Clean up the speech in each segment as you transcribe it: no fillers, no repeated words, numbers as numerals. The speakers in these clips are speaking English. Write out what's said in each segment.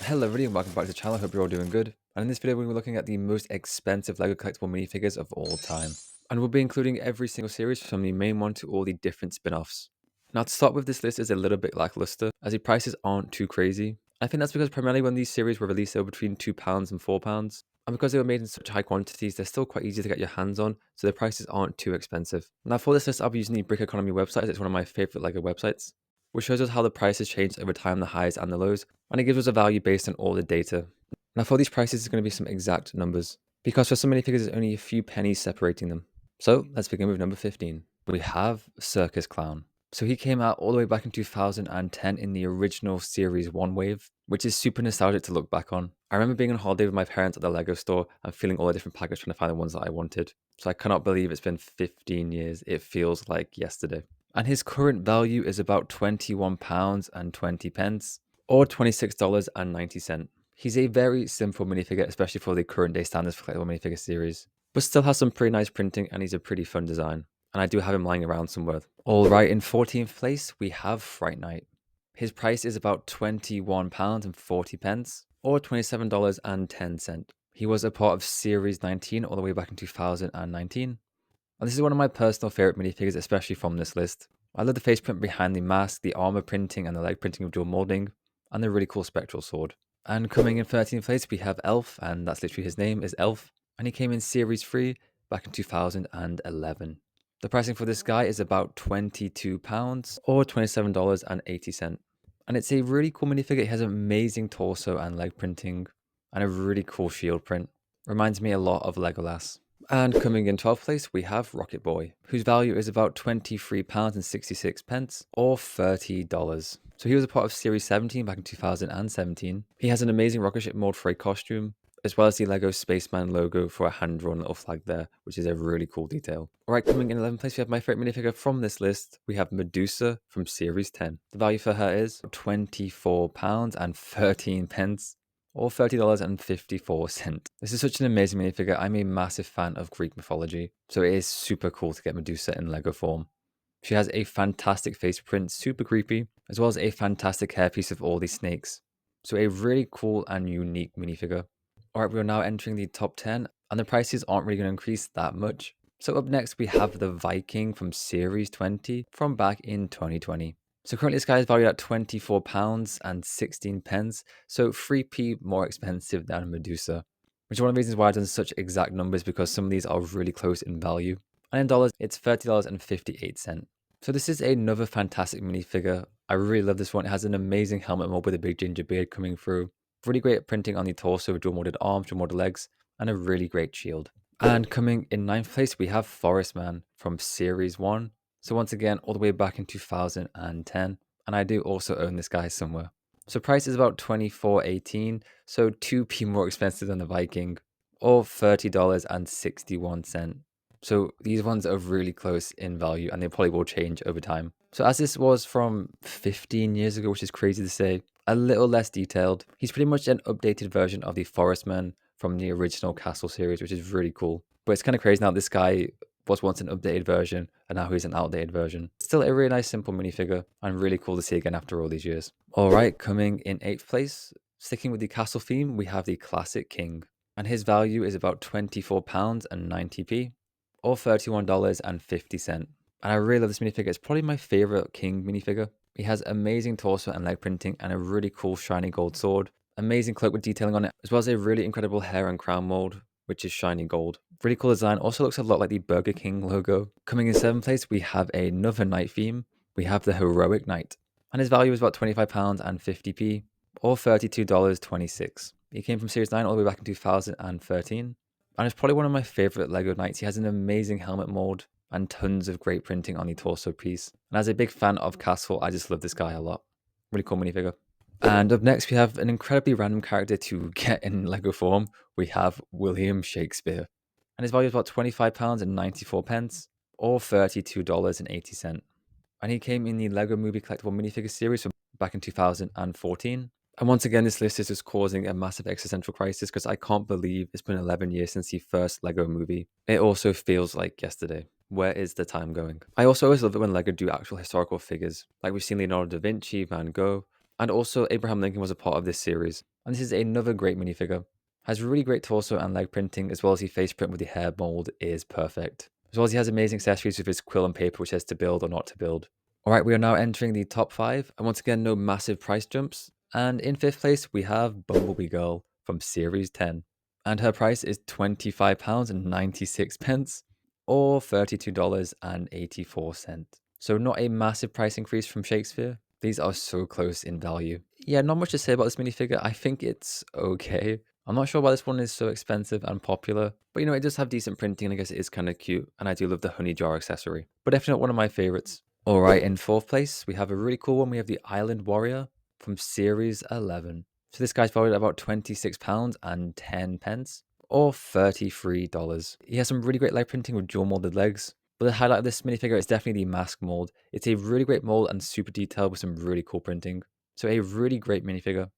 Hello everybody and welcome back to the channel. I hope you're all doing good. And in this video we're looking at the most expensive LEGO collectible minifigures of all time. And we'll be including every single series from the main one to all the different spin-offs. Now to start with, this list is a little bit lackluster as the prices aren't too crazy. I think that's because primarily when these series were released they were between £2 and £4. And because they were made in such high quantities, they're still quite easy to get your hands on, so the prices aren't too expensive. Now for this list I'll be using the Brick Economy website. It's one of my favorite LEGO websites, which shows us how the prices changed over time, the highs and the lows, and it gives us a value based on all the data. Now for these prices, it's going to be some exact numbers, because for so many figures, there's only a few pennies separating them. So let's begin with number 15. We have Circus Clown. So he came out all the way back in 2010 in the original Series 1 wave, which is super nostalgic to look back on. I remember being on holiday with my parents at the LEGO store and feeling all the different packages trying to find the ones that I wanted. So I cannot believe it's been 15 years. It feels like yesterday. And his current value is about £21 and 20 pence, or $26.90. He's a very simple minifigure, especially for the current day standards for collectible minifigure series, but still has some pretty nice printing and he's a pretty fun design. And I do have him lying around somewhere. Alright, in 14th place, we have Fright Night. His price is about £21 and 40 pence, or $27.10. He was a part of Series 19 all the way back in 2019. And this is one of my personal favorite minifigures, especially from this list. I love the face print behind the mask, the armor printing, and the leg printing of dual molding, and the really cool spectral sword. And coming in 13th place, we have Elf, and that's literally his name is Elf, and he came in Series 3 back in 2011. The pricing for this guy is about £22 or $27.80. And it's a really cool minifigure. It has amazing torso and leg printing, and a really cool shield print. Reminds me a lot of Legolas. And coming in 12th place, we have Rocket Boy, whose value is about £23 and 66 pence, or $30. So he was a part of Series 17 back in 2017. He has an amazing rocket ship mold for a costume, as well as the LEGO Spaceman logo for a hand-drawn little flag there, which is a really cool detail. Alright, coming in 11th place, we have my favorite minifigure from this list. We have Medusa from Series 10. The value for her is £24 and 13 pence, or $30.54. This is such an amazing minifigure. I'm a massive fan of Greek mythology, so it is super cool to get Medusa in LEGO form. She has a fantastic face print, super creepy, as well as a fantastic hairpiece of all these snakes. So a really cool and unique minifigure. Alright, we are now entering the top 10, and the prices aren't really going to increase that much. So up next we have the Viking from Series 20 from back in 2020. So currently this guy is valued at £24 and 16 pence, so 3p more expensive than Medusa. Which is one of the reasons why I've done such exact numbers, because some of these are really close in value. And in dollars, it's $30.58. So this is another fantastic minifigure. I really love this one. It has an amazing helmet mold with a big ginger beard coming through. Really great at printing on the torso with dual molded arms, dual molded legs, and a really great shield. And coming in 9th place, we have Forest Man from Series 1. So once again, all the way back in 2010. And I do also own this guy somewhere. So price is about $24.18, so 2p more expensive than the Viking, or $30.61. So these ones are really close in value, and they probably will change over time. So as this was from 15 years ago, which is crazy to say, a little less detailed. He's pretty much an updated version of the Forest Man from the original Castle series, which is really cool. But it's kind of crazy now, this guy was once an updated version, and now he's an outdated version. Still a really nice, simple minifigure, and really cool to see again after all these years. Alright, coming in 8th place, sticking with the castle theme, we have the Classic King. And his value is about £24 and 90p, or $31.50. And I really love this minifigure. It's probably my favorite King minifigure. He has amazing torso and leg printing and a really cool shiny gold sword. Amazing cloak with detailing on it, as well as a really incredible hair and crown mold, which is shiny gold. Really cool design. Also looks a lot like the Burger King logo. Coming in 7th place, we have another knight theme. We have the Heroic Knight. And his value is about £25 and 50p, or $32.26. He came from Series 9 all the way back in 2013. And it's probably one of my favorite LEGO knights. He has an amazing helmet mold and tons of great printing on the torso piece. And as a big fan of Castle, I just love this guy a lot. Really cool minifigure. And up next, we have an incredibly random character to get in LEGO form. We have William Shakespeare. And his value is about £25 and 94 pence, or $32.80. And he came in the LEGO Movie Collectible Minifigure series from back in 2014. And once again, this list is just causing a massive existential crisis, because I can't believe it's been 11 years since the first LEGO movie. It also feels like yesterday. Where is the time going? I also always love it when LEGO do actual historical figures. Like we've seen Leonardo da Vinci, Van Gogh, And also, Abraham Lincoln was a part of this series. And this is another great minifigure. Has really great torso and leg printing, as well as the face print with the hair mold is perfect. As well as he has amazing accessories with his quill and paper which says to build or not to build. Alright, we are now entering the top 5, and once again no massive price jumps. And in 5th place we have Bumblebee Girl from Series 10. And her price is £25.96 or $32.84. So not a massive price increase from Shakespeare. These are so close in value. Yeah, not much to say about this minifigure. I think it's okay. I'm not sure why this one is so expensive and popular, but it does have decent printing and I guess it is kind of cute, and I do love the honey jar accessory, but definitely not one of my favorites. Alright, in 4th place, we have a really cool one. We have the Island Warrior from Series 11. So this guy's valued at about £26.10 or $33. He has some really great leg printing with dual molded legs, but the highlight of this minifigure is definitely the mask mold. It's a really great mold and super detailed with some really cool printing. So a really great minifigure.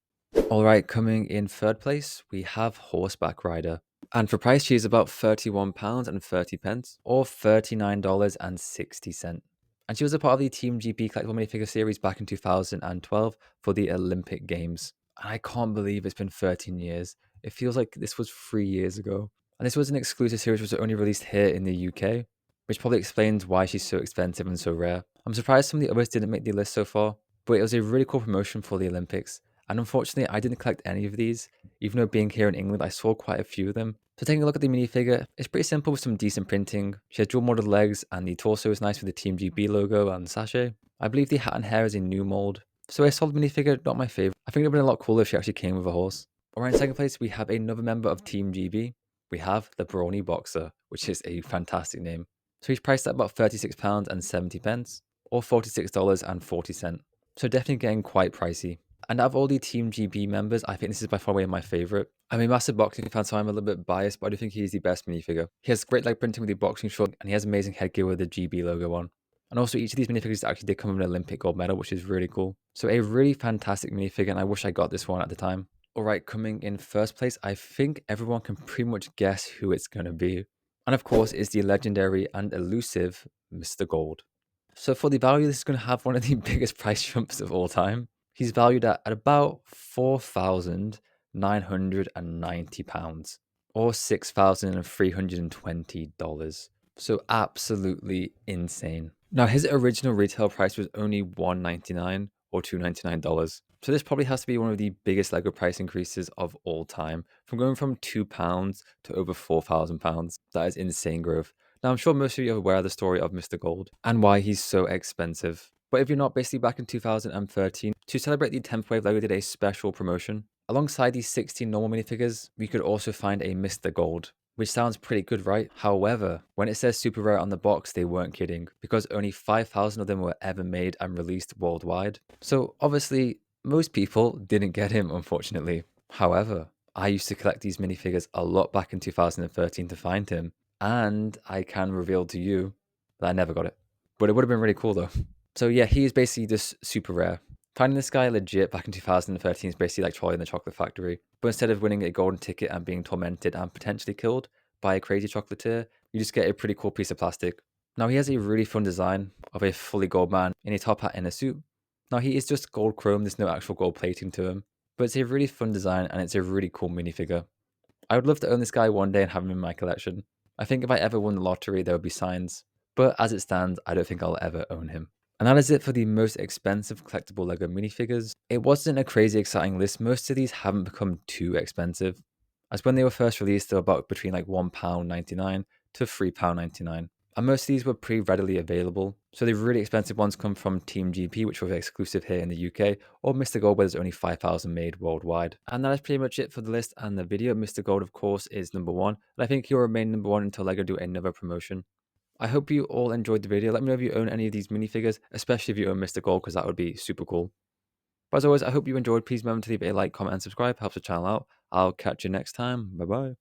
Alright, coming in 3rd place, we have Horseback Rider. And for price, she is about £31.30 or $39.60. And she was a part of the Team GP collectible minifigure series back in 2012 for the Olympic Games. And I can't believe it's been 13 years. It feels like this was 3 years ago. And this was an exclusive series which was only released here in the UK, which probably explains why she's so expensive and so rare. I'm surprised some of the others didn't make the list so far, but it was a really cool promotion for the Olympics. And unfortunately, I didn't collect any of these, even though being here in England, I saw quite a few of them. So taking a look at the minifigure, it's pretty simple with some decent printing. She has dual molded legs, and the torso is nice with the Team GB logo and sachet. I believe the hat and hair is a new mold. So a solid minifigure, not my favorite. I think it would have been a lot cooler if she actually came with a horse. Alright, in 2nd place, we have another member of Team GB. We have the Brawny Boxer, which is a fantastic name. So he's priced at about £36.70 or $46.40. So definitely getting quite pricey. And out of all the Team GB members, I think this is by far away my favorite. I'm a massive boxing fan, so I'm a little bit biased, but I do think he's the best minifigure. He has great leg printing with the boxing short, and he has amazing headgear with the GB logo on. And also, each of these minifigures actually did come with an Olympic gold medal, which is really cool. So a really fantastic minifigure, and I wish I got this one at the time. Alright, coming in 1st place, I think everyone can pretty much guess who it's going to be. And of course, it's the legendary and elusive Mr. Gold. So for the value, this is going to have one of the biggest price jumps of all time. He's valued at about £4,990 or $6,320. So absolutely insane. Now his original retail price was only $199 or $299. So this probably has to be one of the biggest Lego price increases of all time, from going from £2 to over £4,000. That is insane growth. Now, I'm sure most of you are aware of the story of Mr. Gold and why he's so expensive. But if you're not, basically back in 2013, to celebrate the 10th wave, Lego did a special promotion. Alongside these 16 normal minifigures, we could also find a Mr. Gold, which sounds pretty good, right? However, when it says super rare on the box, they weren't kidding, because only 5,000 of them were ever made and released worldwide. So obviously, most people didn't get him, unfortunately. However, I used to collect these minifigures a lot back in 2013 to find him, and I can reveal to you that I never got it. But it would have been really cool though. So yeah, he is basically just super rare. Finding this guy legit back in 2013 is basically like Charlie in the Chocolate Factory. But instead of winning a golden ticket and being tormented and potentially killed by a crazy chocolatier, you just get a pretty cool piece of plastic. Now he has a really fun design of a fully gold man in a top hat and a suit. Now he is just gold chrome, there's no actual gold plating to him. But it's a really fun design and it's a really cool minifigure. I would love to own this guy one day and have him in my collection. I think if I ever won the lottery, there would be signs. But as it stands, I don't think I'll ever own him. And that is it for the most expensive collectible Lego minifigures. It wasn't a crazy exciting list. Most of these haven't become too expensive, as when they were first released, they were about between like £1.99 to £3.99. And most of these were pretty readily available. So the really expensive ones come from Team GP, which were exclusive here in the UK, or Mr. Gold, where there's only 5,000 made worldwide. And that is pretty much it for the list and the video. Mr. Gold, of course, is number one. And I think he'll remain number one until Lego do another promotion. I hope you all enjoyed the video. Let me know if you own any of these minifigures, especially if you own Mr. Gold, because that would be super cool. But as always, I hope you enjoyed. Please remember to leave a like, comment, and subscribe. Helps the channel out. I'll catch you next time. Bye-bye.